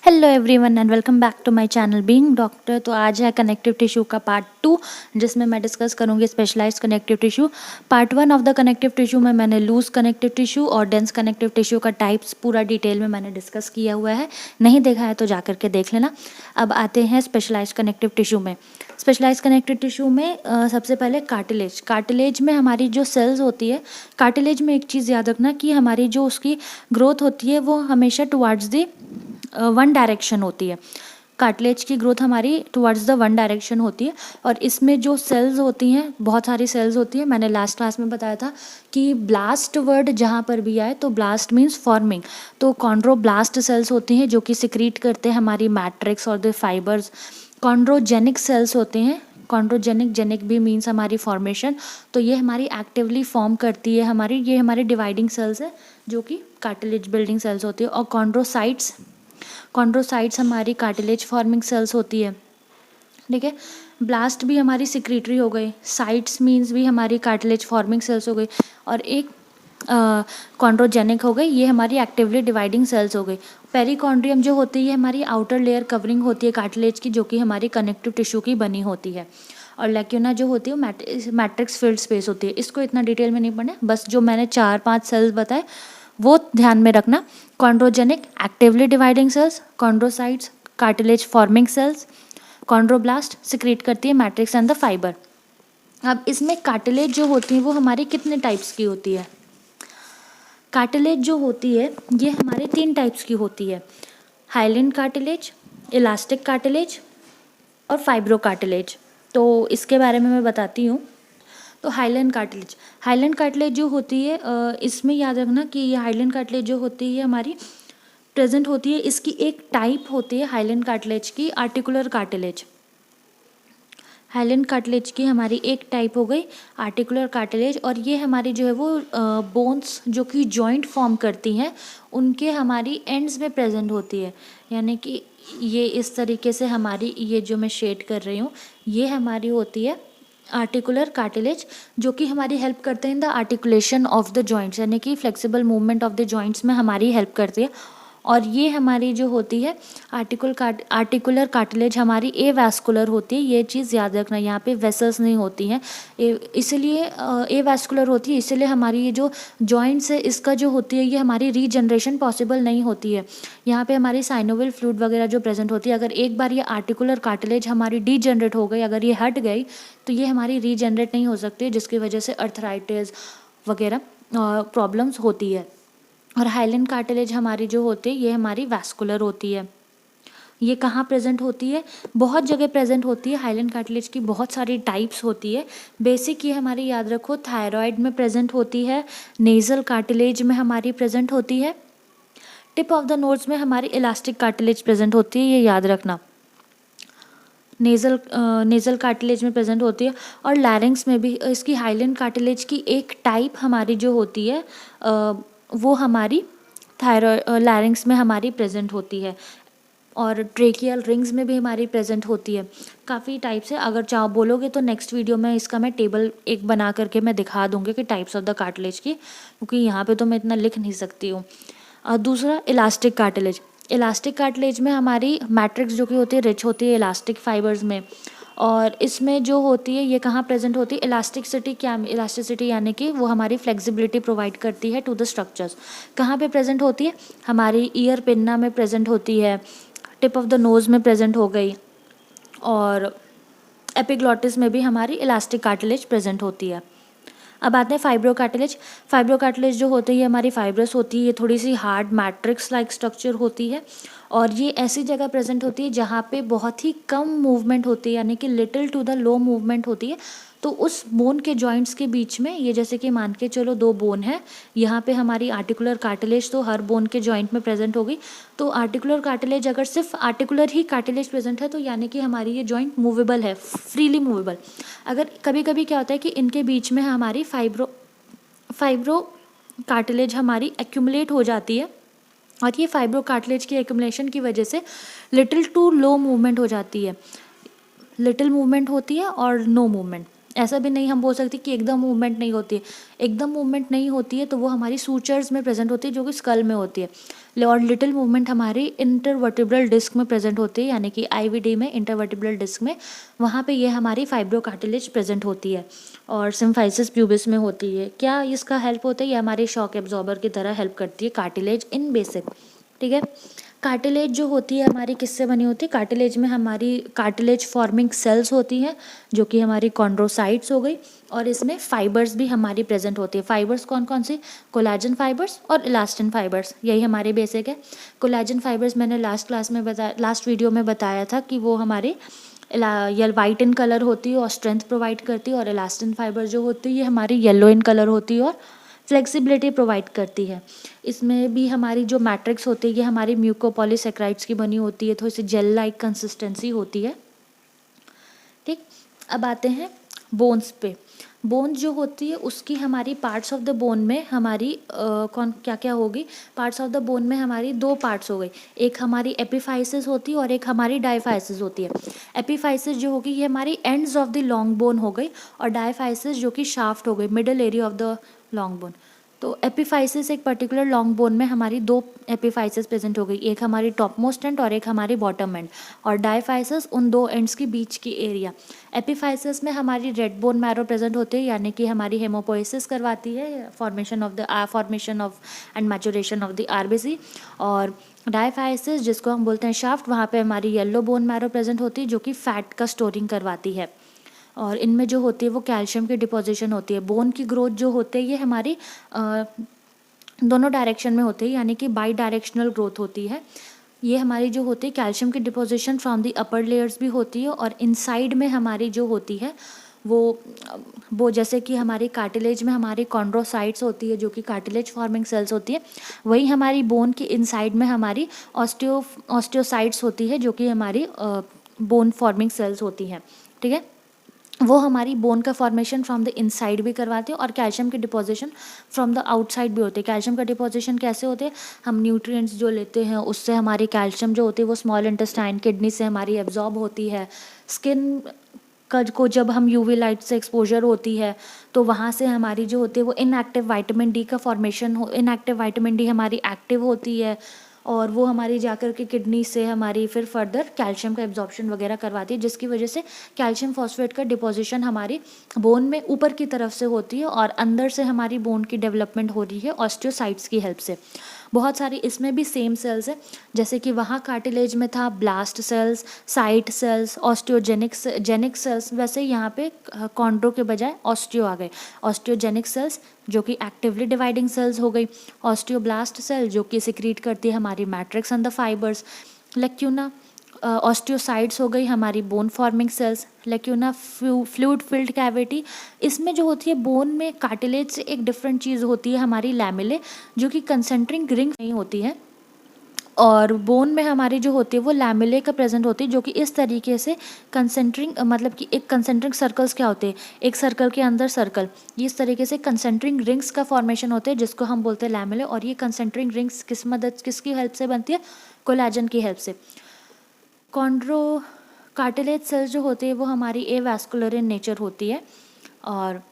Hello everyone and welcome back to my channel being doctor. तो आज है connective tissue का पार्ट 2, जिसमें मैं डिस्कस करूंगी specialised connective tissue. Part 1 of the connective tissue में मैंने लूज कनेक्टिव टिश्यू और डेंस कनेक्टिव टिश्यू का टाइप्स पूरा डिटेल में मैंने डिस्कस किया हुआ है। नहीं देखा है तो जा करके देख लेना। अब आते हैं स्पेशलाइज्ड कनेक्टिव टिश्यू में। स्पेशलाइज्ड कनेक्टिव टिश्यू में सबसे पहले कार्टिलेज में हमारी जो सेल्स होती है, कार्टिलेज में एक चीज़ याद रखना कि हमारी जो उसकी ग्रोथ होती है वो हमेशा टुवर्ड्स दी वन डायरेक्शन होती है। कार्टिलेज की ग्रोथ हमारी टुवर्ड्स द वन डायरेक्शन होती है। और इसमें जो सेल्स होती हैं, बहुत सारी सेल्स होती हैं। मैंने लास्ट क्लास में बताया था कि ब्लास्ट वर्ड जहाँ पर भी आए तो ब्लास्ट मीन्स फॉर्मिंग, तो कॉन्ड्रोब्लास्ट सेल्स होती हैं जो कि सिक्रीट करते हैं हमारी मैट्रिक्स और द फाइबर्स। कॉन्ड्रोजेनिक सेल्स होते हैं, जेनिक भी मीन्स हमारी फॉर्मेशन, तो ये हमारी एक्टिवली फॉर्म करती है ये हमारी डिवाइडिंग सेल्स है जो कि कार्टिलेज बिल्डिंग सेल्स होती है। और कॉन्ड्रोसाइट्स हमारी कार्टिलेज फॉर्मिंग सेल्स होती है, ठीक है। ब्लास्ट भी हमारी सिक्रीटरी हो गई, साइट्स मीन्स भी हमारी कार्टिलेज फॉर्मिंग सेल्स हो गई, और एक कॉन्ड्रोजेनिक हो गई, ये हमारी एक्टिवली डिवाइडिंग सेल्स हो गई। पेरिकॉन्ड्रियम जो होती है हमारी आउटर लेयर कवरिंग होती है कार्टिलेज की, जो कि हमारी कनेक्टिव टिश्यू की बनी होती है। और लैक्यूना जो होती है मैट्रिक्स फील्ड स्पेस होती है। इसको इतना डिटेल में नहीं पढ़ना, बस जो मैंने 4-5 सेल्स बताए वो ध्यान में रखना। Chondrogenic actively dividing cells, chondrocytes cartilage forming cells, chondroblast secrete करती है मैट्रिक्स एंड द फाइबर। अब इसमें कार्टिलेज जो होती है वो हमारी कितने टाइप्स की होती है? कार्टिलेज जो होती है ये हमारे 3 टाइप्स की होती है, हाइलिन कार्टिलेज, इलास्टिक कार्टिलेज और फाइब्रो कार्टिलेज। तो इसके बारे में मैं बताती हूँ। तो हाइलिन कार्टिलेज जो होती है, इसमें याद रखना कि ये हाइलिन कार्टिलेज जो होती है हमारी प्रेजेंट होती है, इसकी एक टाइप होती है हाइलिन कार्टिलेज की, आर्टिकुलर कार्टिलेज। हाइलिन कार्टिलेज की हमारी एक टाइप हो गई आर्टिकुलर कार्टिलेज, और ये हमारी जो है वो बोन्स जो कि जॉइंट फॉर्म करती हैं उनके हमारी एंड्स में प्रेजेंट होती है। यानी कि ये इस तरीके से हमारी, ये जो मैं शेड कर रही हूँ ये हमारी होती है आर्टिकुलर कार्टिलेज, जो कि हमारी हेल्प करते हैं in the articulation of the joints, यानी कि flexible movement of the joints में हमारी हेल्प करती है। और ये हमारी जो होती है आर्टिकुलर कार्टिलेज हमारी ए वैस्कुलर होती है। ये चीज़ याद रखना, यहाँ पे वेसल्स नहीं होती हैं, इसलिए ए वैस्कुलर होती है, इसलिए हमारी ये जो जॉइंट्स है इसका जो होती है ये हमारी रीजनरेशन पॉसिबल नहीं होती है। यहाँ पे हमारी साइनोवियल फ्लूइड वगैरह जो प्रेजेंट होती है, अगर एक बार ये आर्टिकुलर कार्टिलेज हमारी डीजनरेट हो गई, अगर ये हट गई तो ये हमारी रीजनरेट नहीं हो सकती, जिसकी वजह से अर्थराइटिस वगैरह प्रॉब्लम्स होती है। और हाइलिन कार्टिलेज हमारी जो होती है ये हमारी वैस्कुलर होती है। ये कहाँ प्रेजेंट होती है? बहुत जगह प्रेजेंट होती है। हाइलिन कार्टिलेज की बहुत सारी टाइप्स होती है। बेसिक ये हमारी याद रखो, थायराइड में प्रेजेंट होती है, नेजल कार्टिलेज में हमारी प्रेजेंट होती है, टिप ऑफ द नोज में हमारी इलास्टिक कार्टिलेज प्रेजेंट होती है, ये याद रखना। नेजल कार्टिलेज में प्रेजेंट होती है। और लैरिंग्स में भी इसकी हाइलिन कार्टिलेज की एक टाइप हमारी जो होती है वो हमारी लैरिंग्स में हमारी प्रेजेंट होती है। और ट्रेकियल रिंग्स में भी हमारी प्रेजेंट होती है। काफ़ी टाइप्स है, अगर चाहो बोलोगे तो नेक्स्ट वीडियो में इसका मैं टेबल एक बना करके मैं दिखा दूंगी कि टाइप्स ऑफ द कार्टिलेज की, क्योंकि यहाँ पे तो मैं इतना लिख नहीं सकती हूँ। दूसरा इलास्टिक कार्टिलेज में हमारी मैट्रिक्स जो कि होती है रिच होती है इलास्टिक फाइबर्स में। और इसमें जो होती है ये कहाँ प्रेजेंट होती है? इलास्टिसिटी यानी कि वो हमारी फ्लेक्सिबिलिटी प्रोवाइड करती है टू द स्ट्रक्चर्स। कहाँ पे प्रेजेंट होती है? हमारी ईयर पिन्ना में प्रेजेंट होती है, टिप ऑफ द नोज़ में प्रेजेंट हो गई, और एपिग्लॉटिस में भी हमारी इलास्टिक कार्टिलेज प्रेजेंट होती है। अब आते हैं फाइब्रो कार्टिलेज जो होती है ये हमारी फाइब्रस होती है, ये थोड़ी सी हार्ड मैट्रिक्स लाइक स्ट्रक्चर होती है, और ये ऐसी जगह प्रेजेंट होती है जहाँ पे बहुत ही कम मूवमेंट होती है, यानी कि little to the low movement होती है। तो उस बोन के जॉइंट्स के बीच में, ये जैसे कि मान के चलो 2 बोन है, यहाँ पे हमारी आर्टिकुलर कार्टिलेज तो हर बोन के जॉइंट में प्रेजेंट होगी। तो आर्टिकुलर कार्टिलेज, अगर सिर्फ आर्टिकुलर ही कार्टिलेज प्रेजेंट है तो यानी कि हमारी ये जॉइंट मूवेबल है, फ्रीली मूवेबल। अगर कभी कभी क्या होता है कि इनके बीच में हमारी फाइब्रो कार्टिलेज हमारी एक्यूमुलेट हो जाती है, और ये फाइब्रो कार्टिलेज की एक्यूमुलेशन की वजह से लिटिल टू लो मूवमेंट हो जाती है, लिटिल मूवमेंट होती है और नो मूवमेंट। ऐसा भी नहीं हम बोल सकते कि एकदम मूवमेंट नहीं होती है, एकदम मूवमेंट नहीं होती है तो वो हमारी सूचर्स में प्रेजेंट होती है जो कि स्कल में होती है, और लिटिल मूवमेंट हमारी इंटरवर्टिब्रल डिस्क में प्रेजेंट होती है, यानी कि आईवीडी में, इंटरवर्टिब्रल डिस्क में, वहाँ पे ये हमारी फाइब्रोकार्टिलेज प्रेजेंट होती है और सिम्फाइसिस प्यूबिस में होती है। क्या इसका हेल्प होता है? ये हमारे शॉक एब्जॉर्बर की तरह हेल्प करती है कार्टिलेज इन बेसिक। ठीक है, कार्टिलेज जो होती है हमारी किससे बनी होती है? कार्टिलेज में हमारी कार्टिलेज फॉर्मिंग सेल्स होती हैं जो कि हमारी कॉन्ड्रोसाइट्स हो गई, और इसमें फाइबर्स भी हमारी प्रेजेंट होती है। फाइबर्स कौन कौन सी? कोलाजन फाइबर्स और इलास्टिन फाइबर्स, यही हमारे बेसिक है। कोलाजन फाइबर्स मैंने लास्ट वीडियो में बताया था कि वो हमारे वाइट इन कलर होती है और स्ट्रेंथ प्रोवाइड करती है, और इलास्टिन फाइबर जो होती है ये हमारी येलो इन कलर होती है और फ्लेक्सिबिलिटी प्रोवाइड करती है। इसमें भी हमारी जो मैट्रिक्स होती है ये हमारी म्यूकोपॉलीसेक्राइड्स की बनी होती है, थोड़ी सी जेल लाइक कंसिस्टेंसी होती है। ठीक, अब आते हैं बोन्स पे। बोन जो होती है उसकी हमारी पार्ट्स ऑफ द बोन में हमारी कौन क्या क्या होगी? पार्ट्स ऑफ द बोन में हमारी दो पार्ट्स हो गई, एक हमारी एपिफाइसिस होती है और एक हमारी डायफाइसिस होती है। एपिफाइसिस जो होगी ये हमारी ends of the long bone हो गई, और डायफाइसिस जो कि शाफ्ट हो गई, middle area of the long bone. तो एपिफाइसिस एक पर्टिकुलर लॉन्ग बोन में हमारी दो एपिफाइसिस प्रेजेंट हो गई, एक हमारी टॉप मोस्ट एंड और एक हमारी बॉटम एंड, और डायफाइसिस उन दो एंड्स के बीच की एरिया। एपिफाइसिस में हमारी रेड बोन मैरो प्रेजेंट होती है, यानी कि हमारी हेमोपोइसिस करवाती है, formation of and maturation of the RBC. और डायफाइसिस जिसको हम बोलते हैं शाफ्ट, वहाँ पे हमारी येलो बोन मैरो प्रेजेंट होती है जो कि फैट का स्टोरिंग करवाती है, और इनमें जो होती है वो कैल्शियम की डिपोजिशन होती है। बोन की ग्रोथ जो होती है ये हमारी दोनों डायरेक्शन में होती है, यानी कि बाई डायरेक्शनल ग्रोथ होती है। ये हमारी जो होती है कैल्शियम की deposition from the upper layers भी होती है, और इनसाइड में हमारी जो होती है वो जैसे कि हमारी कार्टिलेज में हमारी कॉन्ड्रोसाइट्स होती है जो कि कार्टिलेज फॉर्मिंग सेल्स होती है, वही हमारी बोन की इनसाइड में हमारी ऑस्टियोसाइट्स होती है जो कि हमारी बोन फॉर्मिंग सेल्स होती हैं। ठीक है, वो हमारी बोन का फॉर्मेशन फ्रॉम द इनसाइड भी करवाते हैं और कैल्शियम की डिपोजिशन फ्रॉम द आउटसाइड भी होती है। कैल्शियम का डिपोजिशन कैसे होते हैं? हम न्यूट्रिएंट्स जो लेते हैं उससे हमारी कैल्शियम जो होती है वो स्मॉल इंटेस्टाइन, किडनी से हमारी एब्जॉर्ब होती है। स्किन को जब हम यूवी लाइट से एक्सपोजर होती है तो वहाँ से हमारी जो होती है वो इनएक्टिव विटामिन डी का फॉर्मेशन इनएक्टिव विटामिन डी हमारी एक्टिव होती है, और वो हमारी जाकर के किडनी से हमारी फिर फर्दर कैल्शियम का एब्जॉर्प्शन वगैरह करवाती है, जिसकी वजह से कैल्शियम फॉस्फेट का डिपोजिशन हमारी बोन में ऊपर की तरफ से होती है, और अंदर से हमारी बोन की डेवलपमेंट हो रही है ऑस्टियोसाइट्स की हेल्प से। बहुत सारी इसमें भी सेम सेल्स है, जैसे कि वहाँ कार्टिलेज में था blast cells, cyte cells, genic cells, वैसे यहाँ पे कॉन्ड्रो के बजाय ऑस्टियो आ गए। ऑस्टियोजेनिक सेल्स जो कि एक्टिवली डिवाइडिंग सेल्स हो गई, ऑस्टियोब्लास्ट सेल जो कि सिक्रीट करती है हमारी matrix and the fibres, lacuna osteocytes हो गई हमारी bone forming cells, lacuna fluid filled cavity, इसमें जो होती है बोन में कार्टिलेज से एक डिफरेंट चीज़ होती है हमारी लैमेले जो कि कंसेंट्रिक रिंग नहीं होती है, और बोन में हमारी जो होती है वो लैमेले का प्रेजेंट होती है जो कि इस तरीके से कंसेंट्रिक मतलब कि एक कंसेंट्रिक सर्कल्स क्या होते हैं, एक सर्कल के अंदर सर्कल, ये इस तरीके से कंसेंट्रिक रिंग्स का फॉर्मेशन होते हैं जिसको हम बोलते हैं लैमेले, और ये कंसेंट्रिक रिंग्स किसकी हेल्प से बनती है? कोलाजन की हेल्प से। कॉन्ड्रो कार्टिलेज सेल्स जो होती है वो हमारी एवास्कुलर इन नेचर होती है, और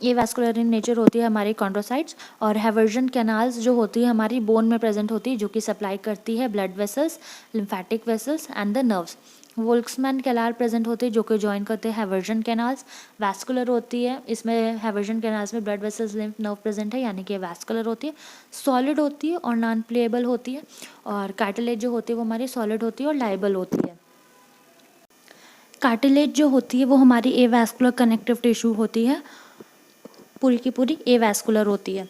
ये वैस्कुलर इन नेचर होती है हमारी कॉन्ड्रोसाइट्स, और हैवर्जन कैनाल्स जो होती है हमारी बोन में प्रेजेंट होती है जो कि सप्लाई करती है blood vessels, lymphatic vessels and the nerves. Volkmann canal present होती है जो कि ज्वाइन करते हैं हैवर्जन कैनाल्स। वैस्कुलर होती है, इसमें हैवर्जन कैनाल्स में blood vessels, lymph nerve present है, यानी कि वैस्कुलर होती है। सॉलिड होती है और नॉन प्लेएबल होती है, और कार्टिलेज जो होती है वो हमारी सॉलिड होती है और लाइबल होती है। कार्टिलेज जो होती है वो हमारी एवैस्कुलर कनेक्टिव टिश्यू होती है, पूरी की पूरी एवैस्कुलर होती है।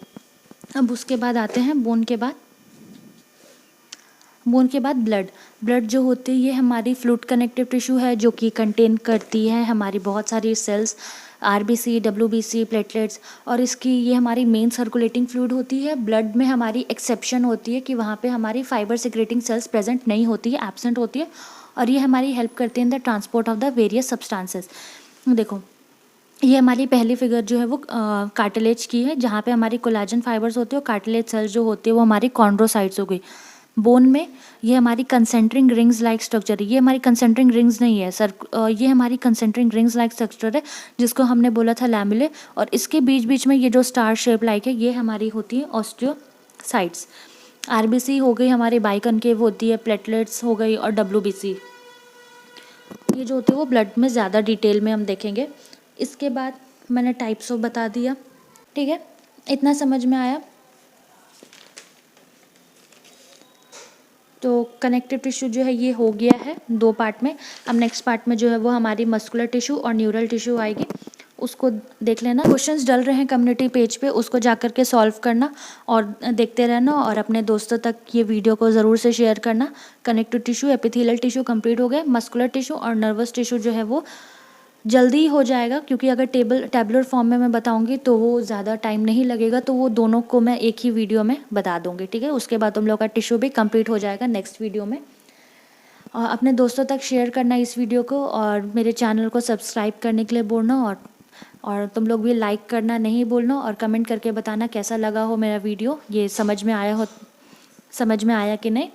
अब उसके बाद आते हैं बोन के बाद ब्लड जो होती है ये हमारी फ्लूइड कनेक्टिव टिश्यू है जो कि कंटेन करती है हमारी बहुत सारी सेल्स, आरबीसी, डब्ल्यूबीसी, प्लेटलेट्स, और ये हमारी मेन सर्कुलेटिंग फ्लूइड होती है। ब्लड में हमारी एक्सेप्शन होती है कि वहाँ पे हमारी फाइबर सिक्रेटिंग सेल्स प्रेजेंट नहीं होती है, एब्सेंट होती है, और ये हमारी हेल्प करती है in the transport of the various substances. देखो ये हमारी पहली फिगर जो है वो कार्टिलेज की है, जहाँ पे हमारी कोलाजन फाइबर्स होती है, और कार्टिलेज सेल्स जो होती है वो हमारी कॉन्ड्रोसाइट्स हो गई। बोन में ये हमारी कंसेंट्रिक रिंग्स लाइक स्ट्रक्चर है। ये हमारी कंसेंट्रिक रिंग्स नहीं है सर, ये हमारी कंसेंट्रिक रिंग्स लाइक स्ट्रक्चर है जिसको हमने बोला था लैमेले, और इसके बीच बीच में ये जो स्टार शेप लाइक है ये हमारी होती है ऑस्टियोसाइट्स। आरबीसी हो गई हमारी बाइकनकेव होती है, प्लेटलेट्स हो गई, और डब्ल्यूबीसी ये जो होती है वो ब्लड में ज़्यादा डिटेल में हम देखेंगे। इसके बाद मैंने टाइप्स ऑफ बता दिया, ठीक है, इतना समझ में आया। तो कनेक्टिव टिश्यू जो है ये हो गया है 2 पार्ट में। अब नेक्स्ट पार्ट में जो है वो हमारी मस्कुलर टिश्यू और न्यूरल टिश्यू आएगी, उसको देख लेना। क्वेश्चंस डल रहे हैं कम्युनिटी पेज पे, उसको जाकर के सॉल्व करना और देखते रहना, और अपने दोस्तों तक ये वीडियो को ज़रूर से शेयर करना। Connective tissue, epithelial tissue complete हो गए। मस्कुलर टिश्यू और नर्वस टिश्यू जो है वो जल्दी हो जाएगा, क्योंकि अगर टैबुलर फॉर्म में मैं बताऊंगी तो वो ज़्यादा टाइम नहीं लगेगा, तो वो दोनों को मैं एक ही वीडियो में बता दूंगी, ठीक है। उसके बाद तुम लोग का टिश्यू भी कंप्लीट हो जाएगा नेक्स्ट वीडियो में। और अपने दोस्तों तक शेयर करना इस वीडियो को, और मेरे चैनल को सब्सक्राइब करने के लिए बोलना, और तुम लोग भी लाइक करना नहीं बोलना, और कमेंट करके बताना कैसा लगा हो मेरा वीडियो, ये समझ में आया कि नहीं।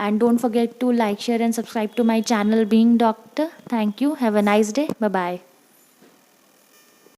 And don't forget to like, share and subscribe to my channel Being Doctor. Thank you. Have a nice day. Bye bye.